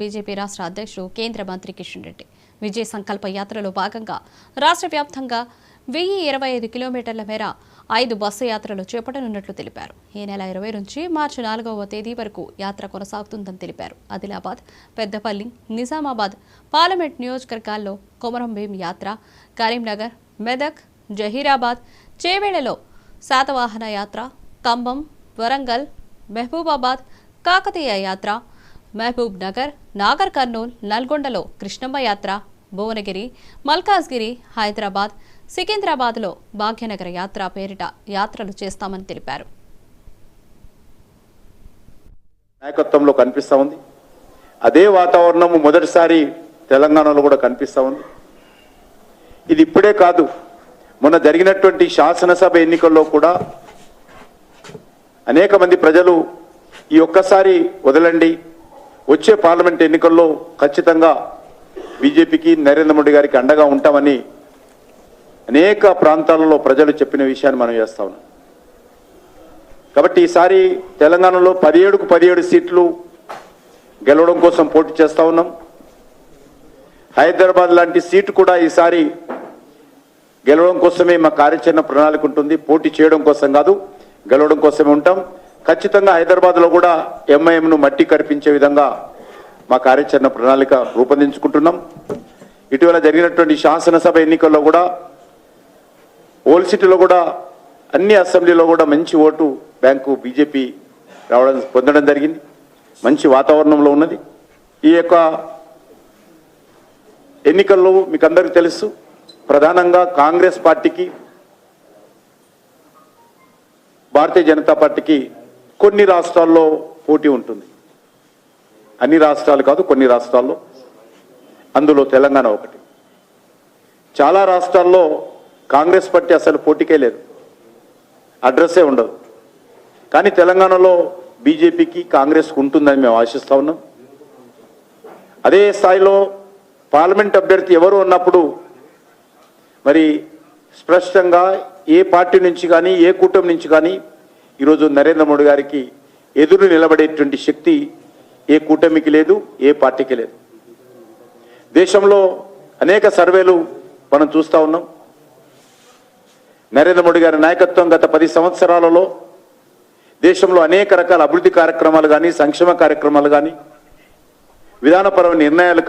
BJP రాష్ట్ర అధ్యక్షుడు కేంద్ర మంత్రి కిషన్ రెడ్డి విజయ సంకల్ప యాత్రలో భాగంగా రాష్ట్ర వ్యాప్తంగా 1025 కిలోమీటర్ల మేర 5 బస్సు యాత్రలు చేపట్టనున్నట్లు తెలిపారు. ఈ నెల 20 నుంచి మార్చి 4వ తేదీ వరకు యాత్ర కొనసాగుతుందని తెలిపారు. ఆదిలాబాద్, పెద్దపల్లి, నిజామాబాద్ పార్లమెంట్ నియోజకవర్గాల్లో కొమరంభీం యాత్ర, కరీంనగర్, మెదక్, జహీరాబాద్, చేవేళ్లలో శాతవాహన యాత్ర, ఖమ్మం, వరంగల్, మహబూబాబాద్ కాకతీయ యాత్ర, మహబూబ్ నగర్, నాగర్ కర్నూల్, నల్గొండలో కృష్ణమ్మ యాత్ర, భువనగిరి, మల్కాజ్గిరి, హైదరాబాద్, సికింద్రాబాద్లో భాగ్యనగర యాత్ర పేరిట యాత్రలు చేస్తామని తెలిపారు. నాయకత్వంలో కనిపిస్తా ఉంది. అదే వాతావరణం మొదటిసారి తెలంగాణలో కూడా కనిపిస్తా ఉంది. ఇది ఇప్పుడే కాదు, మొన్న జరిగినటువంటి శాసనసభ ఎన్నికల్లో కూడా అనేక మంది ప్రజలు ఈ ఒక్కసారి వదలండి, వచ్చే పార్లమెంట్ ఎన్నికల్లో ఖచ్చితంగా బీజేపీకి నరేంద్ర మోడీ గారికి అండగా ఉంటామని అనేక ప్రాంతాలలో ప్రజలు చెప్పిన విషయాన్ని మనం చేస్తా ఉన్నాం. కాబట్టి ఈసారి తెలంగాణలో 17కు 17 సీట్లు గెలవడం కోసం పోటీ చేస్తా ఉన్నాం. హైదరాబాద్ లాంటి సీటు కూడా ఈసారి గెలవడం కోసమే మా కార్యాచరణ ప్రణాళిక ఉంటుంది. పోటీ చేయడం కోసం కాదు, గెలవడం కోసమే ఉంటాం. ఖచ్చితంగా హైదరాబాద్లో కూడా ఎంఐఎంను మట్టి కరిపించే విధంగా మా కార్యాచరణ ప్రణాళిక రూపొందించుకుంటున్నాం. ఇటీవల జరిగినటువంటి శాసనసభ ఎన్నికల్లో కూడా ఓల్డ్ సిటీలో కూడా అన్ని అసెంబ్లీలో కూడా మంచి ఓటు బ్యాంకు బీజేపీ పొందడం జరిగింది. మంచి వాతావరణంలో ఉన్నది. ఈ యొక్క ఎన్నికల్లో మీకు అందరికీ తెలుసు, ప్రధానంగా కాంగ్రెస్ పార్టీకి, భారతీయ జనతా పార్టీకి కొన్ని రాష్ట్రాల్లో పోటీ ఉంటుంది. అన్ని రాష్ట్రాలు కాదు, కొన్ని రాష్ట్రాల్లో, అందులో తెలంగాణ ఒకటి. చాలా రాష్ట్రాల్లో కాంగ్రెస్ పార్టీ అసలు పోటీకే లేదు, అడ్రస్సే ఉండదు. కానీ తెలంగాణలో బీజేపీకి కాంగ్రెస్కు ఉంటుందని మేము ఆశిస్తూ ఉన్నాం. అదే స్థాయిలో పార్లమెంట్ అభ్యర్థి ఎవరు ఉన్నప్పుడు మరి స్పష్టంగా ఏ పార్టీ నుంచి కానీ ఏ కూటమి నుంచి కానీ ఈరోజు నరేంద్ర మోడీ గారికి ఎదురు నిలబడేటువంటి శక్తి ఏ కూటమికి లేదు, ఏ పార్టీకి లేదు. దేశంలో అనేక సర్వేలు మనం చూస్తూ ఉన్నాం. నరేంద్ర మోడీ గారి నాయకత్వం గత 10 సంవత్సరాలలో దేశంలో అనేక రకాల అభివృద్ధి కార్యక్రమాలు కానీ, సంక్షేమ కార్యక్రమాలు కానీ, విధానపరమైన నిర్ణయాలు కానీ